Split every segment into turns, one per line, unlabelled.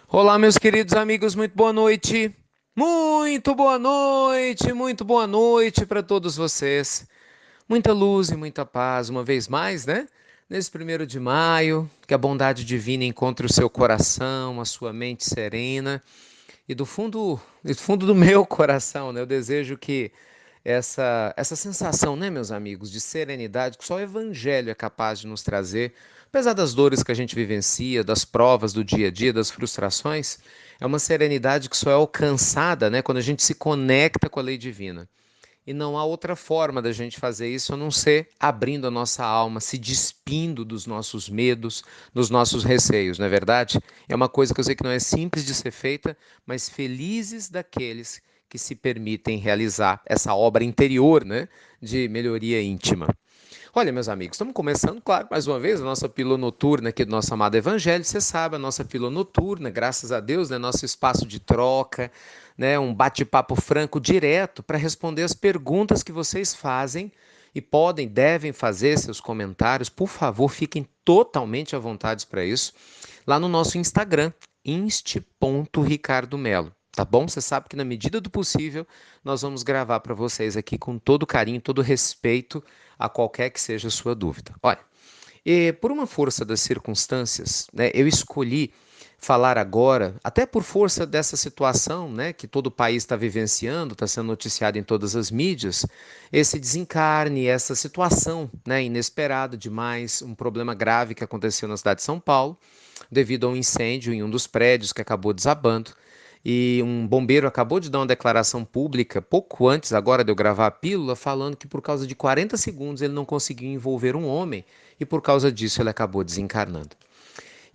Olá, meus queridos amigos, muito boa noite. Muito boa noite, muito boa noite para todos vocês. Muita luz e muita paz, uma vez mais, né? Nesse 1º de maio, que a bondade divina encontre o seu coração, a sua mente serena. E do fundo do meu coração, né? Eu desejo que essa sensação, né, meus amigos, de serenidade que só o Evangelho é capaz de nos trazer, apesar das dores que a gente vivencia, das provas do dia a dia, das frustrações, é uma serenidade que só é alcançada, né, quando a gente se conecta com a lei divina. E não há outra forma da gente fazer isso a não ser abrindo a nossa alma, se despindo dos nossos medos, dos nossos receios, não é verdade? É uma coisa que eu sei que não é simples de ser feita, mas felizes daqueles que se permitem realizar essa obra interior, né, de melhoria íntima. Olha, meus amigos, estamos começando, claro, mais uma vez, a nossa pílula noturna aqui do nosso amado Evangelho. Você sabe, a nossa pílula noturna, graças a Deus, né, nosso espaço de troca, né, um bate-papo franco direto para responder as perguntas que vocês fazem e podem, devem fazer seus comentários. Por favor, fiquem totalmente à vontade para isso. Lá no nosso Instagram, inst.ricardomelo. Tá bom? Você sabe que na medida do possível nós vamos gravar para vocês aqui com todo carinho, todo respeito a qualquer que seja a sua dúvida. Olha, e por uma força das circunstâncias, né, eu escolhi falar agora, até por força dessa situação, né, que todo o país está vivenciando, está sendo noticiado em todas as mídias, esse desencarne, essa situação, né, inesperada demais, um problema grave que aconteceu na cidade de São Paulo, devido a um incêndio em um dos prédios que acabou desabando. E um bombeiro acabou de dar uma declaração pública, pouco antes agora de eu gravar a pílula, falando que por causa de 40 segundos ele não conseguiu envolver um homem e por causa disso ele acabou desencarnando.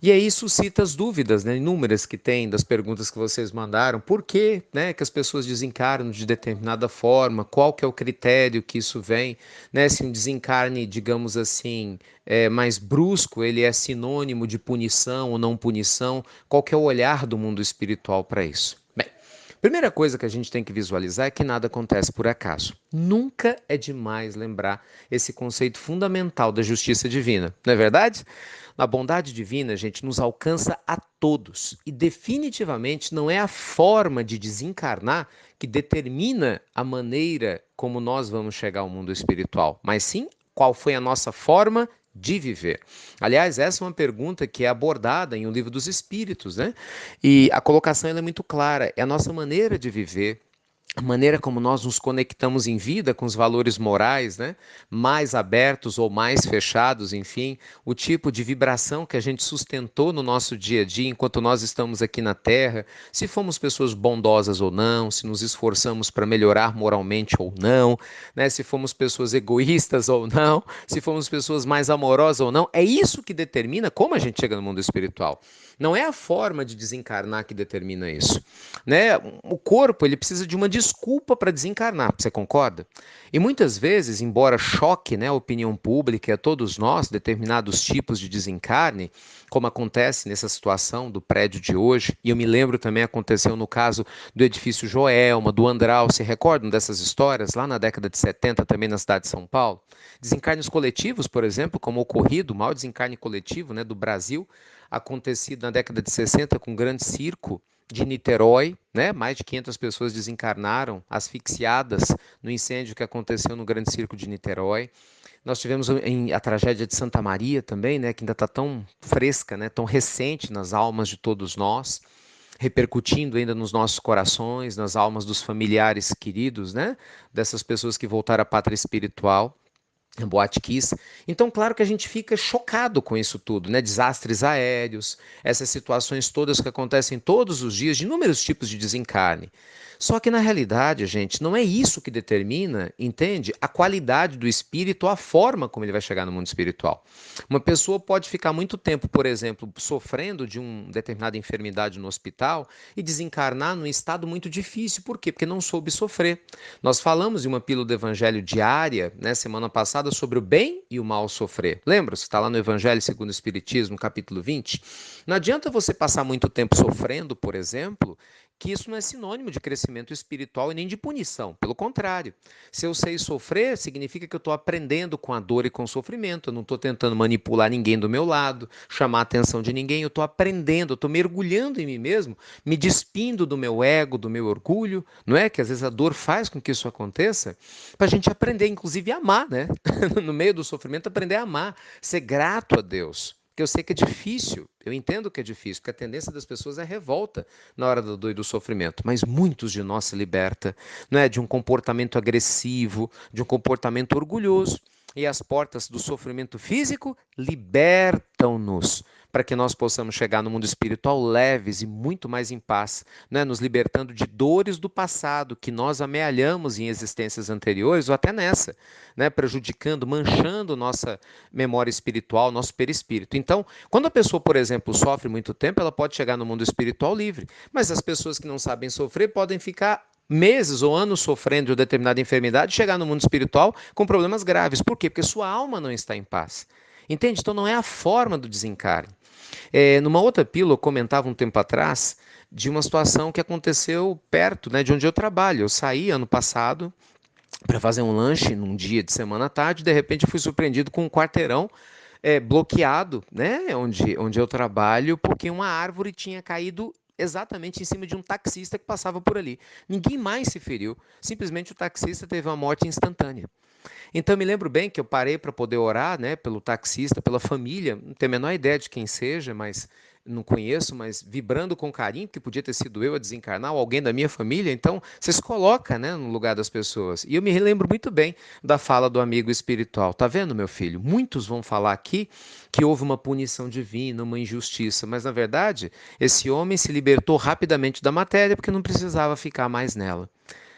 E aí suscita as dúvidas, né, inúmeras que tem das perguntas que vocês mandaram. Por que, né, que as pessoas desencarnam de determinada forma? Qual que é o critério que isso vem? Né, se um desencarne, digamos assim, mais brusco, ele é sinônimo de punição ou não punição? Qual que é o olhar do mundo espiritual para isso? Bem, primeira coisa que a gente tem que visualizar é que nada acontece por acaso. Nunca é demais lembrar esse conceito fundamental da justiça divina, não é verdade? A bondade divina, gente, nos alcança a todos e definitivamente não é a forma de desencarnar que determina a maneira como nós vamos chegar ao mundo espiritual, mas sim qual foi a nossa forma de viver. Aliás, essa é uma pergunta que é abordada em O Livro dos Espíritos, né? E a colocação ela é muito clara, é a nossa maneira de viver, a maneira como nós nos conectamos em vida com os valores morais, né? Mais abertos ou mais fechados, enfim, o tipo de vibração que a gente sustentou no nosso dia a dia enquanto nós estamos aqui na Terra, se fomos pessoas bondosas ou não, se nos esforçamos para melhorar moralmente ou não, né? Se fomos pessoas egoístas ou não, se fomos pessoas mais amorosas ou não, é isso que determina como a gente chega no mundo espiritual. Não é a forma de desencarnar que determina isso, né? O corpo ele precisa de uma desculpa para desencarnar, você concorda? E muitas vezes, embora choque, né, a opinião pública e a todos nós determinados tipos de desencarne, como acontece nessa situação do prédio de hoje, e eu me lembro também aconteceu no caso do edifício Joelma, do Andral, se recordam dessas histórias lá na década de 70 também na cidade de São Paulo? Desencarnes coletivos, por exemplo, como o ocorrido, o maior desencarne coletivo, né, do Brasil, acontecido na década de 60 com o Grande Circo de Niterói, né? Mais de 500 pessoas desencarnaram asfixiadas no incêndio que aconteceu no Grande Circo de Niterói. Nós tivemos a tragédia de Santa Maria também, né? Que ainda está tão fresca, né? Tão recente nas almas de todos nós, repercutindo ainda nos nossos corações, nas almas dos familiares queridos, né? Dessas pessoas que voltaram à pátria espiritual. Boate Kiss. Então, claro que a gente fica chocado com isso tudo, né? Desastres aéreos, essas situações todas que acontecem todos os dias, de inúmeros tipos de desencarne. Só que na realidade, gente, não é isso que determina, entende? A qualidade do espírito, a forma como ele vai chegar no mundo espiritual. Uma pessoa pode ficar muito tempo, por exemplo, sofrendo de uma determinada enfermidade no hospital e desencarnar num estado muito difícil. Por quê? Porque não soube sofrer. Nós falamos de uma pílula do Evangelho diária, né, semana passada, sobre o bem e o mal sofrer. Lembra-se? Está lá no Evangelho segundo o Espiritismo, capítulo 20. Não adianta você passar muito tempo sofrendo, por exemplo, que isso não é sinônimo de crescimento espiritual e nem de punição. Pelo contrário, se eu sei sofrer, significa que eu estou aprendendo com a dor e com o sofrimento. Eu não estou tentando manipular ninguém do meu lado, chamar a atenção de ninguém. Eu estou aprendendo, eu estou mergulhando em mim mesmo, me despindo do meu ego, do meu orgulho, não é? Que às vezes a dor faz com que isso aconteça, para a gente aprender, inclusive, a amar, né? No meio do sofrimento, aprender a amar, ser grato a Deus. Porque eu sei que é difícil, eu entendo que é difícil, porque a tendência das pessoas é revolta na hora da dor e do sofrimento, mas muitos de nós se liberta, não é, de um comportamento agressivo, de um comportamento orgulhoso, e as portas do sofrimento físico libertam-nos para que nós possamos chegar no mundo espiritual leves e muito mais em paz, né? Nos libertando de dores do passado que nós amealhamos em existências anteriores ou até nessa, né? Prejudicando, manchando nossa memória espiritual, nosso perispírito. Então, quando a pessoa, por exemplo, sofre muito tempo, ela pode chegar no mundo espiritual livre, mas as pessoas que não sabem sofrer podem ficar meses ou anos sofrendo de uma determinada enfermidade e chegar no mundo espiritual com problemas graves. Por quê? Porque sua alma não está em paz. Entende? Então não é a forma do desencarne. Numa outra pílula, eu comentava um tempo atrás de uma situação que aconteceu perto, né, de onde eu trabalho. Eu saí ano passado para fazer um lanche num dia de semana à tarde, e de repente eu fui surpreendido com um quarteirão bloqueado, né, onde eu trabalho, porque uma árvore tinha caído exatamente em cima de um taxista que passava por ali. Ninguém mais se feriu, simplesmente o taxista teve uma morte instantânea. Então, eu me lembro bem que eu parei para poder orar, né, pelo taxista, pela família, não tenho a menor ideia de quem seja, mas não conheço, mas vibrando com carinho, que podia ter sido eu a desencarnar ou alguém da minha família. Então, você se coloca, né, no lugar das pessoas. E eu me lembro muito bem da fala do amigo espiritual. Tá vendo, meu filho? Muitos vão falar aqui que houve uma punição divina, uma injustiça, mas na verdade, esse homem se libertou rapidamente da matéria porque não precisava ficar mais nela.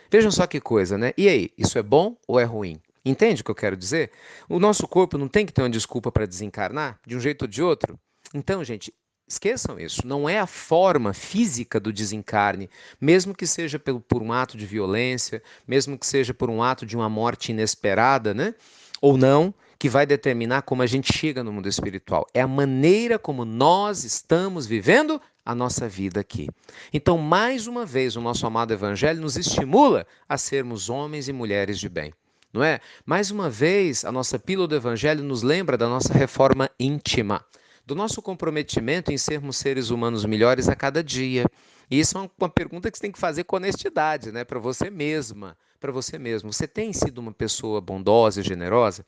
Vejam só que coisa, né? E aí, isso é bom ou é ruim? Entende o que eu quero dizer? O nosso corpo não tem que ter uma desculpa para desencarnar, de um jeito ou de outro? Então, gente, esqueçam isso. Não é a forma física do desencarne, mesmo que seja por um ato de violência, mesmo que seja por um ato de uma morte inesperada, né? Ou não, que vai determinar como a gente chega no mundo espiritual. É a maneira como nós estamos vivendo a nossa vida aqui. Então, mais uma vez, o nosso amado Evangelho nos estimula a sermos homens e mulheres de bem. Não é? Mais uma vez, a nossa pílula do Evangelho nos lembra da nossa reforma íntima, do nosso comprometimento em sermos seres humanos melhores a cada dia. E isso é uma pergunta que você tem que fazer com honestidade, né? Para você mesma, para você mesmo. Você tem sido uma pessoa bondosa e generosa?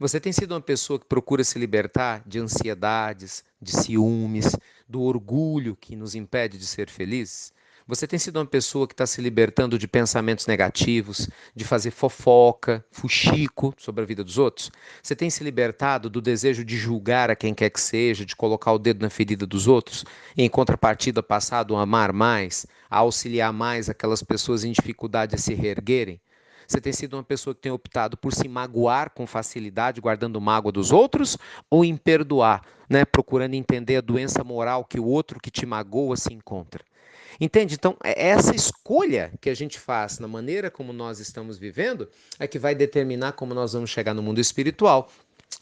Você tem sido uma pessoa que procura se libertar de ansiedades, de ciúmes, do orgulho que nos impede de ser felizes? Você tem sido uma pessoa que está se libertando de pensamentos negativos, de fazer fofoca, fuxico sobre a vida dos outros? Você tem se libertado do desejo de julgar a quem quer que seja, de colocar o dedo na ferida dos outros? E, em contrapartida, passado a amar mais, a auxiliar mais aquelas pessoas em dificuldade a se reerguerem? Você tem sido uma pessoa que tem optado por se magoar com facilidade, guardando mágoa dos outros, ou em perdoar, né? Procurando entender a doença moral que o outro que te magoa se encontra? Entende? Então, essa escolha que a gente faz na maneira como nós estamos vivendo é que vai determinar como nós vamos chegar no mundo espiritual.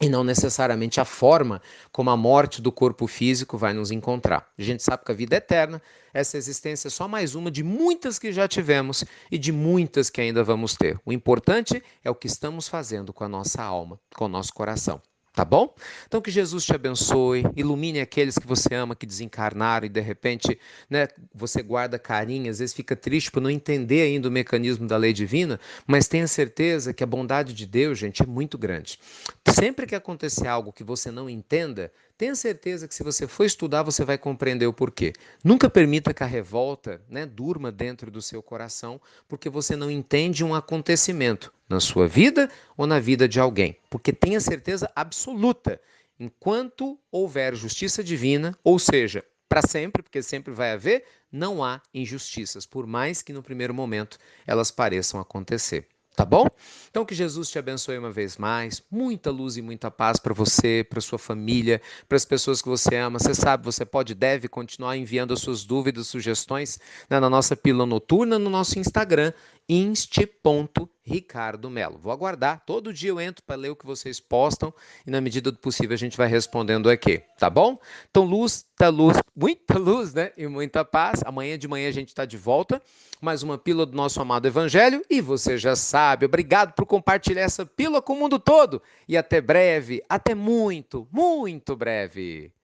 E não necessariamente a forma como a morte do corpo físico vai nos encontrar. A gente sabe que a vida é eterna, essa existência é só mais uma de muitas que já tivemos e de muitas que ainda vamos ter. O importante é o que estamos fazendo com a nossa alma, com o nosso coração. Tá bom? Então que Jesus te abençoe, ilumine aqueles que você ama, que desencarnaram e de repente, né, você guarda carinho, às vezes fica triste por não entender ainda o mecanismo da lei divina, mas tenha certeza que a bondade de Deus, gente, é muito grande. Sempre que acontecer algo que você não entenda, tenha certeza que se você for estudar, você vai compreender o porquê. Nunca permita que a revolta, né, durma dentro do seu coração, porque você não entende um acontecimento na sua vida ou na vida de alguém. Porque tenha certeza absoluta, enquanto houver justiça divina, ou seja, para sempre, porque sempre vai haver, não há injustiças, por mais que no primeiro momento elas pareçam acontecer. Tá bom? Então que Jesus te abençoe uma vez mais, muita luz e muita paz para você, para sua família, para as pessoas que você ama. Você sabe, você pode e deve continuar enviando as suas dúvidas, sugestões, né, na nossa pílula noturna, no nosso Instagram inst.ricardomelo. Vou aguardar, todo dia eu entro para ler o que vocês postam e na medida do possível a gente vai respondendo aqui, tá bom? Então, muita luz, né? E muita paz. Amanhã de manhã a gente está de volta. Mais uma pílula do nosso amado Evangelho e você já sabe, obrigado por compartilhar essa pílula com o mundo todo e até breve, até muito, muito breve.